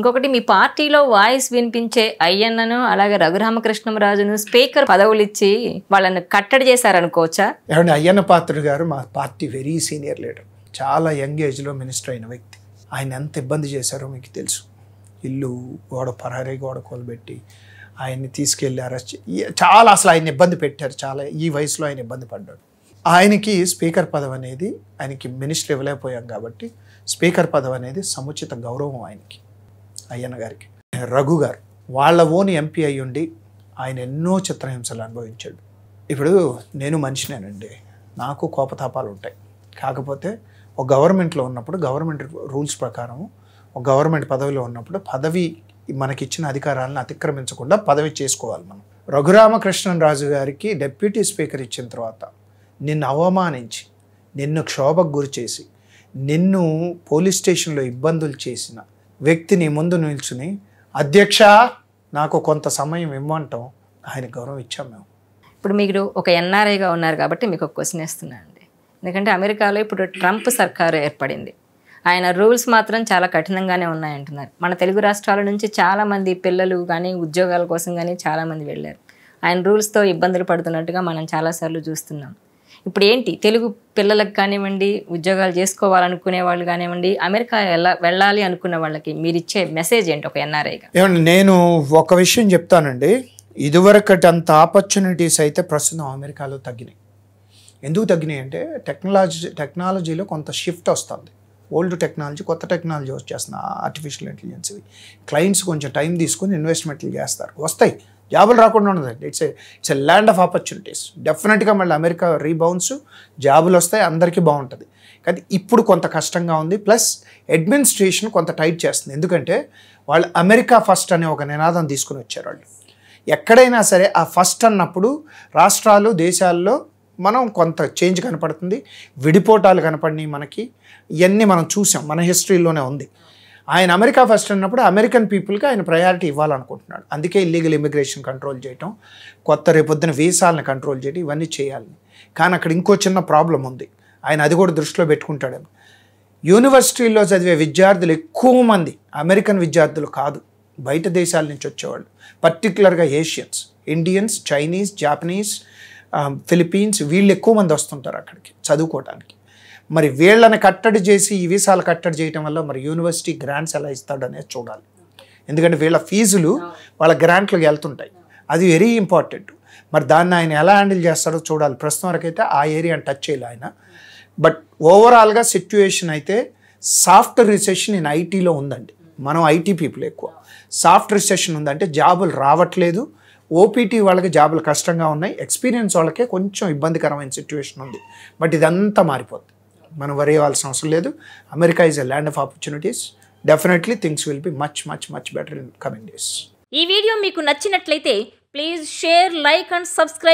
ఇంకొకటి మీ పార్టీలో వాయిస్ వినిపించే అయ్యన్నను అలాగే రఘురామకృష్ణంరాజును స్పీకర్ పదవులు ఇచ్చి వాళ్ళని కట్టడి చేశారనుకోవచ్చా? ఏమంటే అయ్యన్న పాత్రుడు గారు మా పార్టీ వెరీ సీనియర్ లీడర్, చాలా యంగ్ ఏజ్లో మినిస్టర్ అయిన వ్యక్తి. ఆయన ఎంత ఇబ్బంది చేశారో మీకు తెలుసు. ఇల్లు గోడ పరారీ గోడ కోలబెట్టి ఆయన్ని తీసుకెళ్ళి అరెస్ట్ చాలా అసలు ఆయన ఇబ్బంది పెట్టారు. చాలా ఈ వయసులో ఆయన ఇబ్బంది పడ్డాడు. ఆయనకి స్పీకర్ పదవి అనేది ఆయనకి మినిస్టర్ ఇవ్వలేకపోయాం కాబట్టి స్పీకర్ పదవి అనేది సముచిత గౌరవం ఆయనకి, అయ్యన్న గారికి. రఘు గారు వాళ్ళ ఓన్ ఎంపీ అయ్యుండి ఆయన ఎన్నో చిత్రహింసలు అనుభవించాడు. ఇప్పుడు నేను మనిషినేనండి, నాకు కోపతాపాలు ఉంటాయి. కాకపోతే ఒక గవర్నమెంట్లో ఉన్నప్పుడు గవర్నమెంట్ రూల్స్ ప్రకారం ఒక గవర్నమెంట్ పదవిలో ఉన్నప్పుడు పదవి మనకిచ్చిన అధికారాలను అతిక్రమించకుండా పదవి చేసుకోవాలి మనం. రఘురామకృష్ణరాజు గారికి డిప్యూటీ స్పీకర్ ఇచ్చిన తర్వాత నిన్ను అవమానించి, నిన్ను క్షోభకు గురి చేసి, నిన్ను పోలీస్ స్టేషన్లో ఇబ్బందులు చేసిన వ్యక్తిని ముందు నిల్చుని అధ్యక్ష నాకు కొంత సమయం ఇవ్వమంటాం, ఆయన గౌరవం ఇచ్చాం మేము. ఇప్పుడు మీరు ఒక ఎన్ఆర్ఐగా ఉన్నారు కాబట్టి మీకు ఒక క్వశ్చన్ వేస్తున్నానండి. ఎందుకంటే అమెరికాలో ఇప్పుడు ట్రంప్ సర్కారు ఏర్పడింది. ఆయన రూల్స్ మాత్రం చాలా కఠినంగానే ఉన్నాయంటున్నారు. మన తెలుగు రాష్ట్రాల నుంచి చాలామంది పిల్లలు కానీ ఉద్యోగాల కోసం కానీ చాలామంది వెళ్ళారు. ఆయన రూల్స్తో ఇబ్బందులు పడుతున్నట్టుగా మనం చాలాసార్లు చూస్తున్నాం. ఇప్పుడు ఏంటి తెలుగు పిల్లలకు కానివ్వండి, ఉద్యోగాలు చేసుకోవాలనుకునే వాళ్ళు కానివ్వండి, అమెరికా వెళ్ళాలి అనుకున్న వాళ్ళకి మీరు ఇచ్చే మెసేజ్ ఏంటి ఒక ఎన్ఆర్ఐగా? ఏమండి, నేను ఒక విషయం చెప్తానండి. ఇదివరకటి అంత ఆపర్చునిటీస్ అయితే ప్రస్తుతం అమెరికాలో తగ్గినాయి. ఎందుకు తగ్గినాయి అంటే టెక్నాలజీలో కొంత షిఫ్ట్ వస్తుంది. ఓల్డ్ టెక్నాలజీ కొత్త టెక్నాలజీ వచ్చేస్తుంది. ఆర్టిఫిషియల్ ఇంటెలిజెన్స్ క్లయింట్స్ కొంచెం టైం తీసుకుని ఇన్వెస్ట్మెంట్లు చేస్తారు, వస్తాయి. జాబులు రాకుండా ఉండదండి. It's a land of opportunities. డెఫినెట్గా మళ్ళీ అమెరికా రీబౌన్స్, జాబులు వస్తాయి, అందరికీ బాగుంటుంది. కానీ ఇప్పుడు కొంత కష్టంగా ఉంది. ప్లస్ అడ్మినిస్ట్రేషన్ కొంత టైట్ చేస్తుంది. ఎందుకంటే వాళ్ళు అమెరికా ఫస్ట్ అనే ఒక నినాదం తీసుకుని వచ్చారు. వాళ్ళు ఎక్కడైనా సరే ఆ ఫస్ట్ అన్నప్పుడు రాష్ట్రాలు దేశాల్లో మనం కొంత చేంజ్ కనపడుతుంది, విడిపోటాలు కనపడినాయి మనకి. ఇవన్నీ మనం చూసాం, మన హిస్టరీలోనే ఉంది. ఆయన అమెరికా ఫస్ట్ అన్నప్పుడు అమెరికన్ పీపుల్కి ఆయన ప్రయారిటీ ఇవ్వాలనుకుంటున్నాడు. అందుకే ఇల్లీగల్ ఇమిగ్రేషన్ కంట్రోల్ చేయటం, కొత్త రేపొద్దున వీసాలను కంట్రోల్ చేయటం, ఇవన్నీ చేయాలి. కానీ అక్కడ ఇంకో చిన్న ప్రాబ్లం ఉంది. ఆయన అది కూడా దృష్టిలో పెట్టుకుంటాడని. యూనివర్సిటీల్లో చదివే విద్యార్థులు ఎక్కువ మంది అమెరికన్ విద్యార్థులు కాదు, బయట దేశాల నుంచి వచ్చేవాళ్ళు. పర్టికులర్గా Asians, Indians, Chinese, Japanese, Philippines, వీళ్ళు ఎక్కువ మంది వస్తుంటారు అక్కడికి చదువుకోవడానికి. మరి వీళ్ళని కట్టడి చేసి ఈ వీసాలు కట్టడి చేయటం వల్ల మరి యూనివర్సిటీ గ్రాంట్స్ ఎలా ఇస్తాడు అనేది చూడాలి. ఎందుకంటే వీళ్ళ ఫీజులు వాళ్ళ గ్రాంట్లకు వెళ్తుంటాయి, అది వెరీ ఇంపార్టెంట్. మరి దాన్ని ఆయన ఎలా హ్యాండిల్ చేస్తాడో చూడాలి. ప్రస్తుతం వరకైతే ఆ ఏరియాని టచ్ చేయాలి ఆయన. బట్ ఓవరాల్గా సిచ్యువేషన్ అయితే సాఫ్ట్ రిసెషన్ ఇన్ ఐటీలో ఉందండి. మనం ఐటీ పీపుల్ ఎక్కువ. సాఫ్ట్ రిసెషన్ ఉందంటే జాబులు రావట్లేదు, ఓపీటీ వాళ్ళకి జాబులు కష్టంగా ఉన్నాయి, ఎక్స్పీరియన్స్ వాళ్ళకే కొంచెం ఇబ్బందికరమైన సిచ్యువేషన్ ఉంది. బట్ ఇదంతా మారిపోద్ది, మనం వరి అవ్వాల్సిన అవసరం లేదు. America is a land of opportunities. Definitely things will be much much much better in coming days. ఈ వీడియో మీకు నచ్చినట్లయితే please share, like and subscribe.